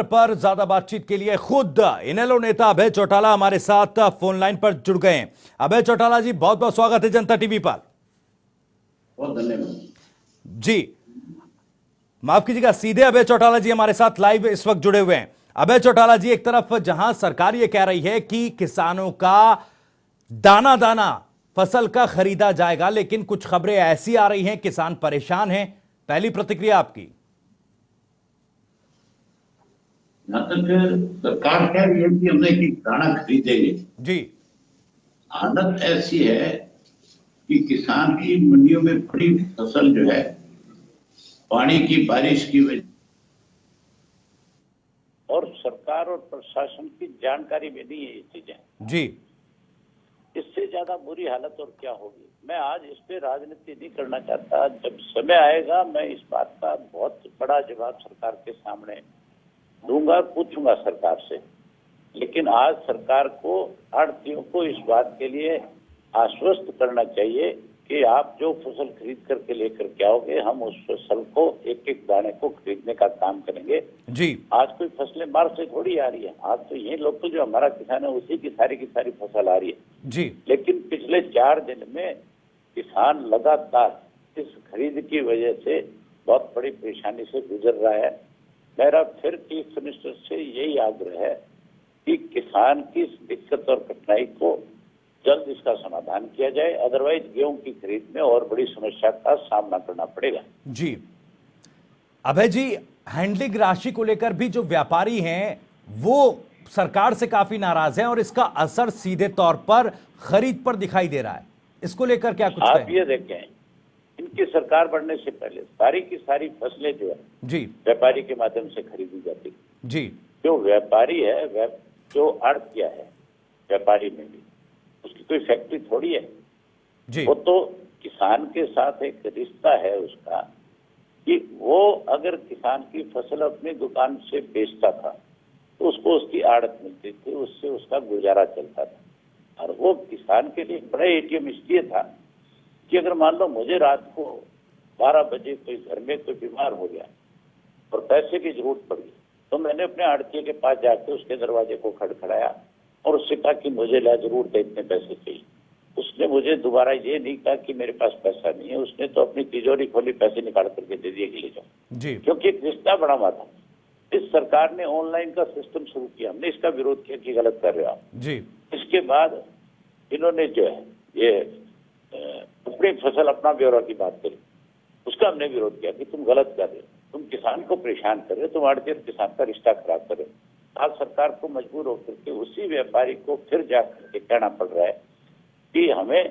पर ज्यादा बातचीत के लिए खुद इनेलो नेता अभय चौटाला हमारे साथ फोन लाइन पर जुड़ गए हैं। अभय चौटाला जी, बहुत बहुत स्वागत है जनता टीवी पर। बहुत धन्यवाद जी, माफ कीजिएगा, सीधे अभय चौटाला जी हमारे साथ लाइव इस वक्त जुड़े हुए हैं। अभय चौटाला जी, एक तरफ जहां सरकार ये कह रही है कि किसानों का दाना दाना फसल का खरीदा जाएगा, लेकिन कुछ खबरें ऐसी आ रही हैं किसान परेशान हैं। पहली प्रतिक्रिया आपकी। यहाँ तक सरकार कह रही है कि हमने एक दाना खरीदेंगे। जी, आदत ऐसी है कि किसान की मंडियों में पड़ी फसल जो है पानी की बारिश की वजह और सरकार और प्रशासन की जानकारी में नहीं है ये चीजें। जी, इससे ज्यादा बुरी हालत और क्या होगी। मैं आज इस पे राजनीति नहीं करना चाहता। जब समय आएगा मैं इस बात का बहुत बड़ा जवाब सरकार के सामने दूंगा, पूछूंगा सरकार से। लेकिन आज सरकार को आढ़तियों को इस बात के लिए आश्वस्त करना चाहिए कि आप जो फसल खरीद करके लेकर के आओगे, हम उस फसल को एक एक दाने को खरीदने का काम करेंगे। जी, आज कोई फसलें बाहर से थोड़ी आ रही है, आज तो ये लोकल जो हमारा किसान है उसी की सारी फसल आ रही है। जी, लेकिन पिछले 4 दिन में किसान लगातार इस खरीद की वजह से बहुत बड़ी परेशानी से गुजर रहा है। मेरा फिर चीफ मिनिस्टर से यही आग्रह है कि किसान की इस दिक्कत और कठिनाई को जल्द इसका समाधान किया जाए, अदरवाइज गेहूं की खरीद में और बड़ी समस्या का सामना करना पड़ेगा। जी। अभय जी, हैंडलिंग राशि को लेकर भी जो व्यापारी हैं वो सरकार से काफी नाराज हैं और इसका असर सीधे तौर पर खरीद पर दिखाई दे रहा है। इसको लेकर क्या कुछ आप कहेंगे? ये देखें, इनकी सरकार बढ़ने से पहले सारी की सारी फसलें जो है जी, व्यापारी के माध्यम से खरीदी जाती। जी, जो व्यापारी है, जो आड़तिया है व्यापारी में भी, उसकी कोई फैक्ट्री थोड़ी है। जी, वो तो किसान के साथ एक रिश्ता है उसका कि वो अगर किसान की फसल अपनी दुकान से बेचता था तो उसको उसकी आड़त मिलती थी, उससे उसका गुजारा चलता था। और वो किसान के लिए बड़ा एटीएम इसलिए था कि अगर मान लो मुझे रात को 12 बजे कोई घर में कोई बीमार हो गया और पैसे की जरूरत पड़ी, तो मैंने अपने आड़तिये के पास जाके उसके दरवाजे को खड़खड़ाया और उससे कहा कि मुझे ला जरूरत है, इतने पैसे चाहिए। उसने मुझे दोबारा ये नहीं कहा कि मेरे पास पैसा नहीं है, उसने तो अपनी तिजोरी खोली, पैसे निकाल करके दे दिए कि ले जाओ। जी, क्योंकि एक रिश्ता बड़ा हुआ था। इस सरकार ने ऑनलाइन का सिस्टम शुरू किया, हमने इसका विरोध किया कि गलत कर रहे हो आप। जी, इसके बाद इन्होंने जो है ये अपनी फसल अपना ब्यौरा की बात करी, उसका हमने विरोध किया कि तुम गलत कर रहे हो, तुम किसान को परेशान कर रहे हो, तुम आड़तिये किसान का रिश्ता खराब कर रहे हो। आज सरकार को मजबूर होकर के उसी व्यापारी को फिर जाकर के कहना पड़ रहा है कि हमें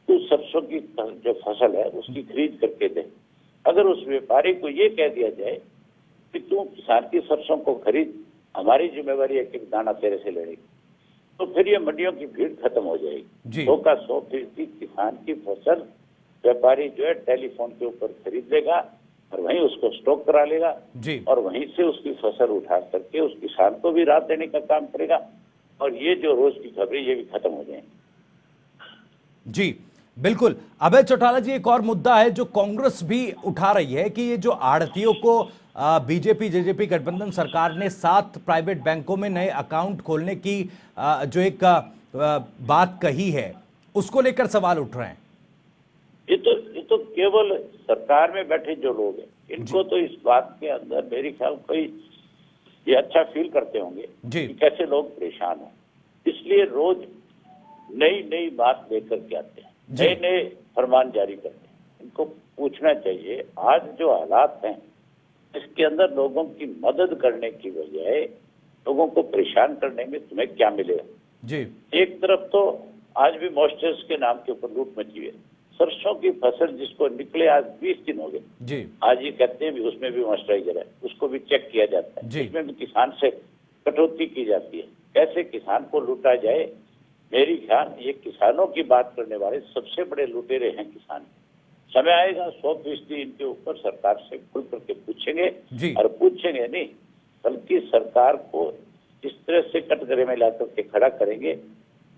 उस सरसों की जो फसल है उसकी खरीद करके दे। अगर उस व्यापारी को ये कह दिया जाए कि तू किसान की सरसों को खरीद, हमारी जिम्मेवारी है कि दाना तेरे से लड़ेगी, तो फिर ये मंडियों की भीड़ खत्म हो जाएगी। 100 का 100% किसान की फसल व्यापारी जो है टेलीफोन के ऊपर खरीद लेगा और वहीं उसको स्टॉक करा लेगा जी, और वहीं से उसकी फसल उठा करके उस किसान को भी राहत देने का काम करेगा और ये जो रोज की खबरें ये भी खत्म हो जाएंगी। जी, बिल्कुल। अभय चौटाला जी, एक और मुद्दा है जो कांग्रेस भी उठा रही है कि ये जो आड़तियों को बीजेपी जेजेपी गठबंधन सरकार ने 7 प्राइवेट बैंकों में नए अकाउंट खोलने की जो एक बात कही है, उसको लेकर सवाल उठ रहे हैं। ये तो केवल सरकार में बैठे जो लोग हैं इनको तो इस बात के अंदर मेरे ख्याल कोई ये अच्छा फील करते होंगे जी, कि कैसे लोग परेशान हैं, इसलिए रोज नई नई बात लेकर के आते हैं, नए नए फरमान जारी करते हैं। इनको पूछना चाहिए आज जो हालात हैं इसके अंदर लोगों की मदद करने की बजाय लोगों को परेशान करने में तुम्हें क्या मिलेगा। जी, एक तरफ तो आज भी मॉइस्चर्स के नाम के ऊपर लूट मची है। सरसों की फसल जिसको निकले आज 20 दिन हो गए, जी, आज ये कहते हैं भी उसमें भी मॉइस्चराइजर है, उसको भी चेक किया जाता है, उसमें भी किसान से कटौती की जाती है। कैसे किसान को लूटा जाए, मेरी ख्याल ये किसानों की बात करने वाले सबसे बड़े लुटेरे हैं किसान। समय आएगा 100% इनके ऊपर सरकार से खुल करके पूछेंगे जी, और पूछेंगे नहीं बल्कि सरकार को इस तरह से कटघरे में ला करके खड़ा करेंगे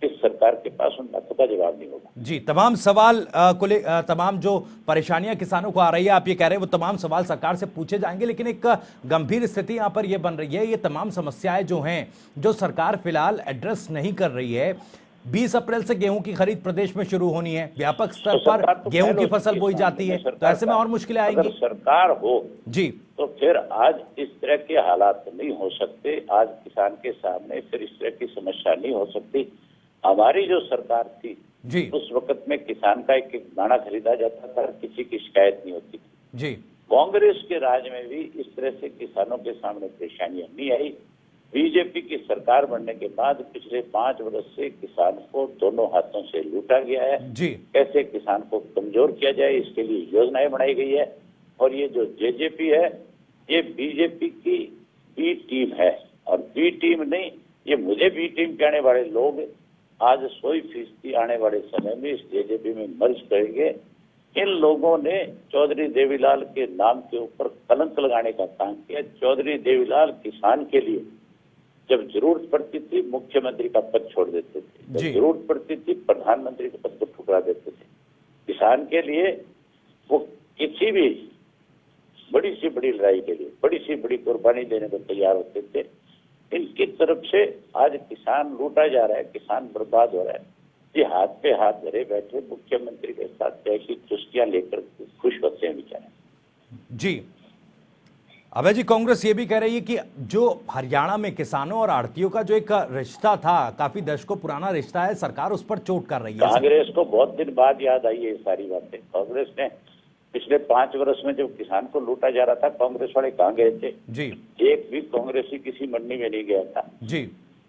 इस सरकार के पास उन बातों का जवाब नहीं होगा। जी, तमाम सवाल तमाम जो परेशानियां किसानों को आ रही है, आप ये कह रहे हैं वो तमाम सवाल सरकार से पूछे जाएंगे, लेकिन एक गंभीर स्थिति यहां पर ये बन रही है, ये तमाम समस्याएं जो हैं जो सरकार फिलहाल एड्रेस नहीं कर रही है। 20 अप्रैल से गेहूं की खरीद प्रदेश में शुरू होनी है, व्यापक स्तर पर गेहूं की फसल बोई जाती है, तो ऐसे में और मुश्किलें आएंगी। अगर सरकार हो जी, तो फिर आज इस तरह के हालात नहीं हो सकते, आज किसान के सामने फिर इस तरह की समस्या नहीं हो सकती। हमारी जो सरकार थी जी, उस वक्त में किसान का एक एक दाना खरीदा जाता था, किसी की शिकायत नहीं होती थी। जी, कांग्रेस के राज में भी इस तरह से किसानों के सामने परेशानियां नहीं आई। बीजेपी की सरकार बनने के बाद पिछले 5 वर्ष से किसान को दोनों हाथों से लूटा गया है। जी, कैसे किसान को कमजोर किया जाए, इसके लिए योजनाएं बनाई गई है। और ये जो जेजेपी है, ये बीजेपी की बी टीम है, और बी टीम नहीं, ये मुझे बी टीम कहने वाले लोग आज 100% आने वाले समय में इस जेजेपी में मर्ज करेंगे। इन लोगों ने चौधरी देवीलाल के नाम के ऊपर कलंक लगाने का काम किया। चौधरी देवीलाल किसान के लिए जब जरूरत पड़ती थी मुख्यमंत्री का पद छोड़ देते थे, जब जरूरत पड़ती थी प्रधानमंत्री के पद को ठुकरा देते थे। किसान के लिए वो किसी भी बड़ी से बड़ी लड़ाई के लिए बड़ी से बड़ी कुर्बानी देने को तैयार होते थे। इनकी तरफ से आज किसान लूटा जा रहा है, किसान बर्बाद हो रहा है। ये हाथ पे हाथ धरे बैठे मुख्यमंत्री के साथ चाय की चुस्कियां लेकर खुश होते हैं बेचारे। जी, अभय जी, कांग्रेस ये भी कह रही है कि जो हरियाणा में किसानों और आढ़तियों का जो एक रिश्ता था, काफी दशकों पुराना रिश्ता है, सरकार उस पर चोट कर रही है। कांग्रेस को बहुत दिन बाद याद आई है ये सारी बातें। कांग्रेस ने पिछले 5 वर्ष में जब किसान को लूटा जा रहा था, कांग्रेस वाले कहाँ गए थे? जी, एक भी कांग्रेसी किसी मंडी में नहीं गया था। जी,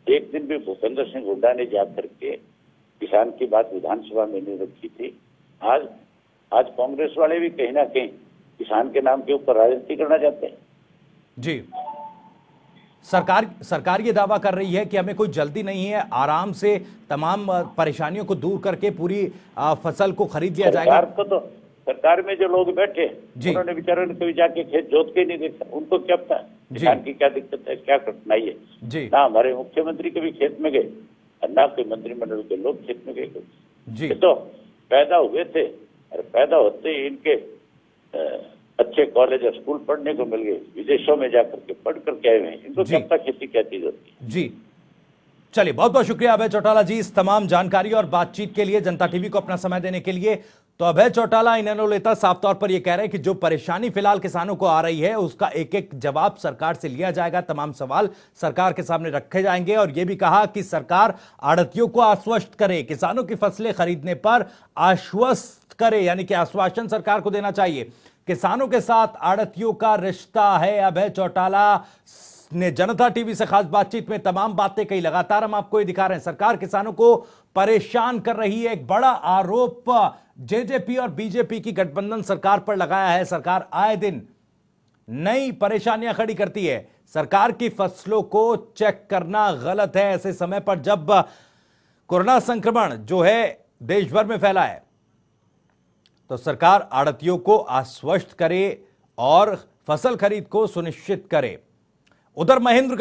एक दिन भी भूपेंद्र सिंह हुड्डा ने जाकर के किसान की बात विधानसभा में नहीं रखी थी। आज कांग्रेस वाले भी कहीं ना कहीं किसान के नाम के ऊपर राजनीति करना चाहते हैं। जी, सरकार ये दावा कर रही है कि हमें कोई जल्दी नहीं है, आराम से तमाम परेशानियों को दूर करके पूरी फसल को खरीद लिया जाएगा। सरकार में जो लोग बैठे उन्होंने बेचारों ने कभी जाके खेत जोत के नहीं देखा। उनको क्या पता किसान की क्या दिक्कत है, क्या कठिनाई है। जी, ना हमारे मुख्यमंत्री कभी खेत में गए और ना कोई मंत्रिमंडल के लोग खेत में गए। जी, तो पैदा हुए थे और पैदा होते ही इनके अच्छे कॉलेज और स्कूल पढ़ने को मिल गए, विदेशों में जाकर के पढ़ करके आए हैं। इनको क्या पता खेती क्या चीज होती है। जी, चलिए, बहुत बहुत शुक्रिया अभय चौटाला जी इस तमाम जानकारी और बातचीत के लिए, जनता टीवी को अपना समय देने के लिए। तो अभय चौटाला इनेलो नेता साफ तौर पर यह कह रहे हैं कि जो परेशानी फिलहाल किसानों को आ रही है उसका एक एक जवाब सरकार से लिया जाएगा, तमाम सवाल सरकार के सामने रखे जाएंगे। और यह भी कहा कि सरकार आढ़तियों को आश्वस्त करे, किसानों की फसलें खरीदने पर आश्वस्त करे, यानी कि आश्वासन सरकार को देना चाहिए। किसानों के साथ आढ़तियों का रिश्ता है। अभय चौटाला ने जनता टीवी से खास बातचीत में तमाम बातें कही। लगातार हम आपको ये दिखा रहे हैं, सरकार किसानों को परेशान कर रही है। एक बड़ा आरोप जेजेपी और बीजेपी की गठबंधन सरकार पर लगाया है। सरकार आए दिन नई परेशानियां खड़ी करती है। सरकार की फसलों को चेक करना गलत है ऐसे समय पर जब कोरोना संक्रमण जो है देश भर में फैला है। तो सरकार आढ़तियों को आश्वस्त करे और फसल खरीद को सुनिश्चित करे। उधर महेंद्रगढ़